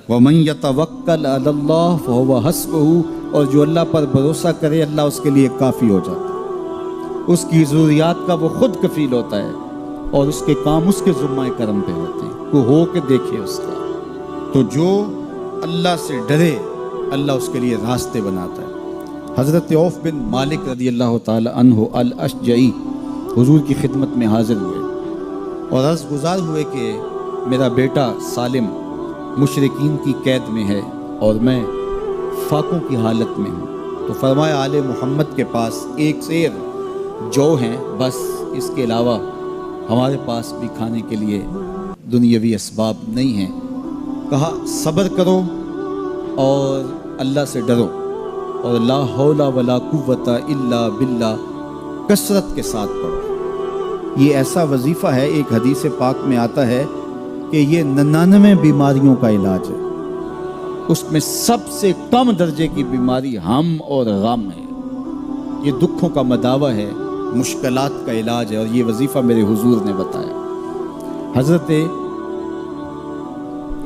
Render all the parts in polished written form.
وَمَن يَتَوَكَّلْ عَلَى اللَّهِ فَهُوَ حَسْبُهُ، اور جو اللہ پر بھروسہ کرے اللہ اس کے لیے کافی ہو جاتا ہے، اس کی ضروریات کا وہ خود کفیل ہوتا ہے، اور اس کے کام اس کے ذمہ کرم پہ ہوتے ہیں، کو ہو کے دیکھے اس کا۔ تو جو اللہ سے ڈرے اللہ اس کے لیے راستے بناتا ہے۔ حضرت عوف بن مالک رضی اللہ تعالی عنہ الاشجعی حضور کی خدمت میں حاضر ہوئے اور عرض گزار ہوئے کہ میرا بیٹا سالم مشرکین کی قید میں ہے اور میں فاقوں کی حالت میں ہوں، تو فرمایا آل محمد کے پاس ایک سیر جو ہیں، بس اس کے علاوہ ہمارے پاس بھی کھانے کے لیے دنیاوی اسباب نہیں ہیں۔ کہا صبر کرو اور اللہ سے ڈرو، اور لا حول ولا قوت الا باللہ کثرت کے ساتھ پڑھو۔ یہ ایسا وظیفہ ہے، ایک حدیث پاک میں آتا ہے کہ یہ 99 بیماریوں کا علاج ہے، اس میں سب سے کم درجے کی بیماری ہم اور غم ہے۔ یہ دکھوں کا مداوع ہے، مشکلات کا علاج ہے، اور یہ وظیفہ میرے حضور نے بتایا۔ حضرت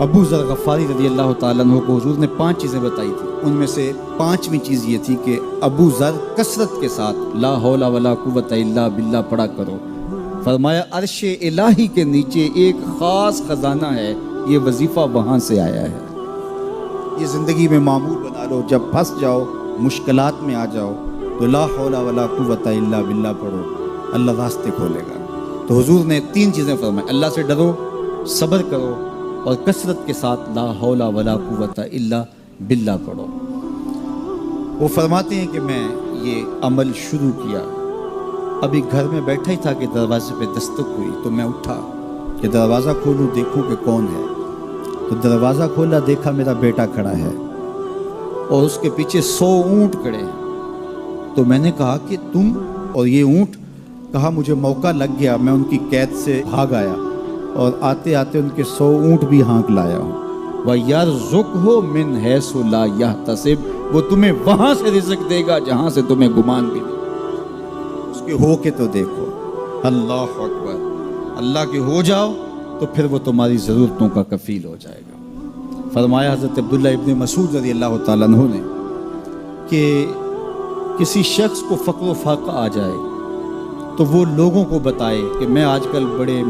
ابو ذر غفاری رضی اللہ تعالیٰ عنہ کو حضور نے 5 چیزیں بتائی تھی، ان میں سے 5ویں چیز یہ تھی کہ ابو ذر کثرت کے ساتھ لا حول ولا قوت الا باللہ پڑھا کرو۔ فرمایا عرش الہی کے نیچے ایک خاص خزانہ ہے، یہ وظیفہ وہاں سے آیا ہے۔ یہ زندگی میں معمول بنا لو، جب پھنس جاؤ مشکلات میں آ جاؤ تو لا حول ولا قوت الا باللہ پڑھو، اللہ راستے کھولے گا۔ تو حضور نے 3 چیزیں فرمائی، اللہ سے ڈرو، صبر کرو، اور کثرت کے ساتھ لا حول ولا قوت الا باللہ پڑھو۔ وہ فرماتے ہیں کہ میں یہ عمل شروع کیا، ابھی گھر میں بیٹھا ہی تھا کہ دروازے پہ دستک ہوئی، تو میں اٹھا کہ دروازہ کھولوں دیکھوں کہ کون ہے۔ تو دروازہ کھولا، دیکھا میرا بیٹا کھڑا ہے اور اس کے پیچھے 100 اونٹ کھڑے ہیں۔ تو میں نے کہا کہ تم اور یہ اونٹ؟ کہا مجھے موقع لگ گیا، میں ان کی قید سے بھاگ آیا اور آتے آتے ان کے 100 اونٹ بھی ہانک لایا ہوں۔ وَيَرْزُقْهُ مِنْ حَيْثُ لَا يَحْتَسِبُ، وہ تمہیں وہاں سے رزق دے گا جہاں سے تمہیں گمان بھی نہیں۔ اس کے ہو کے تو دیکھو، اللہ اکبر، اللہ کے ہو جاؤ تو پھر وہ تمہاری ضرورتوں کا کفیل ہو جائے گا۔ فرمایا حضرت عبداللہ ابن مسعود رضی اللہ تعالیٰ عنہ نے کہ کسی شخص کو فقر و فاقہ آ جائے تو وہ لوگوں کو بتائے کہ میں آج کل بڑے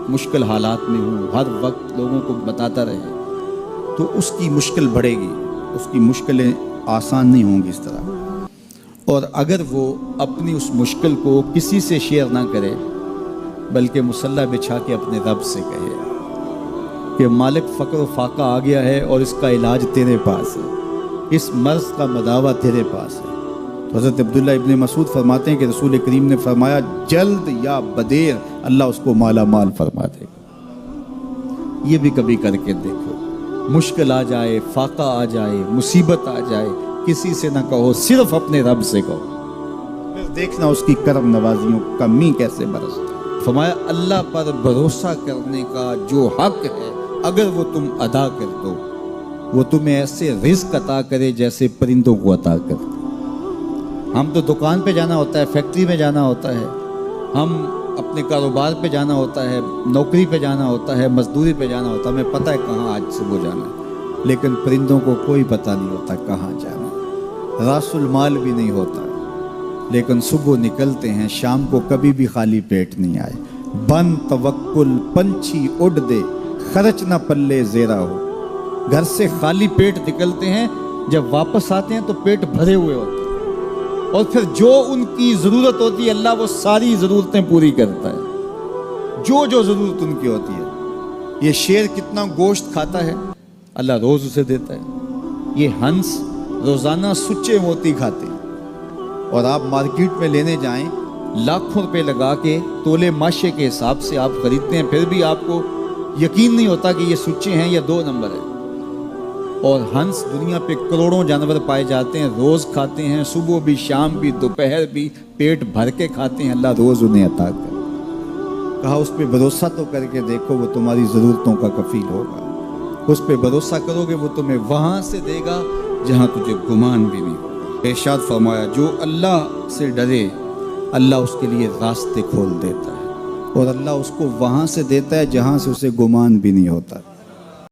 مشکل حالات میں ہوں، ہر وقت لوگوں کو بتاتا رہے تو اس کی مشکل بڑھے گی، اس کی مشکلیں آسان نہیں ہوں گی اس طرح۔ اور اگر وہ اپنی اس مشکل کو کسی سے شیئر نہ کرے بلکہ مصلی بچھا کے اپنے رب سے کہے کہ مالک فقر و فاقہ آ گیا ہے اور اس کا علاج تیرے پاس ہے، اس مرض کا مداوع تیرے پاس ہے۔ تو حضرت عبداللہ ابن مسعود فرماتے ہیں کہ رسول کریم نے فرمایا جلد یا بدیر اللہ اس کو مالا مال فرما دے گا۔ یہ بھی کبھی کر کے دیکھو، مشکل آ جائے، فاقہ آ جائے، مصیبت آ جائے، کسی سے نہ کہو، صرف اپنے رب سے کہو، پھر دیکھنا اس کی کرم نوازیوں کا می کیسے برستا۔ فرمایا اللہ پر بھروسہ کرنے کا جو حق ہے اگر وہ تم ادا کر دو، وہ تمہیں ایسے رزق عطا کرے جیسے پرندوں کو عطا کرتے۔ ہم تو دکان پہ جانا ہوتا ہے، فیکٹری میں جانا ہوتا ہے، ہم اپنے کاروبار پہ جانا ہوتا ہے، نوکری پہ جانا ہوتا ہے، مزدوری پہ جانا ہوتا ہے، ہمیں پتہ ہے کہاں آج صبح جانا ہے، لیکن پرندوں کو کوئی پتہ نہیں ہوتا کہاں جانا ہے، راس المال بھی نہیں ہوتا، لیکن صبح نکلتے ہیں، شام کو کبھی بھی خالی پیٹ نہیں آئے۔ بن توکل پنچھی اڑ دے، خرچ نہ پلے زیرا ہو۔ گھر سے خالی پیٹ نکلتے ہیں، جب واپس آتے ہیں تو پیٹ بھرے ہوئے ہوتے ہیں، اور پھر جو ان کی ضرورت ہوتی ہے اللہ وہ ساری ضرورتیں پوری کرتا ہے، جو ضرورت ان کی ہوتی ہے۔ یہ شیر کتنا گوشت کھاتا ہے اللہ روز اسے دیتا ہے۔ یہ ہنس روزانہ سچے موتی کھاتے ہیں، اور آپ مارکیٹ میں لینے جائیں لاکھوں روپے لگا کے تولے ماشے کے حساب سے آپ خریدتے ہیں، پھر بھی آپ کو یقین نہیں ہوتا کہ یہ سچے ہیں یا 2 نمبر ہے۔ اور ہنس دنیا پہ کروڑوں جانور پائے جاتے ہیں، روز کھاتے ہیں، صبح بھی، شام بھی، دوپہر بھی، پیٹ بھر کے کھاتے ہیں، اللہ روز انہیں عطا کر۔ کہا اس پہ بھروسہ تو کر کے دیکھو، وہ تمہاری ضرورتوں کا کفیل ہوگا، اس پہ بھروسہ کرو گے وہ تمہیں وہاں سے دے گا جہاں تجھے گمان بھی نہیں ہوگا۔ ارشاد فرمایا جو اللہ سے ڈرے اللہ اس کے لیے راستے کھول دیتا ہے، اور اللہ اس کو وہاں سے دیتا ہے جہاں سے اسے گمان بھی نہیں ہوتا۔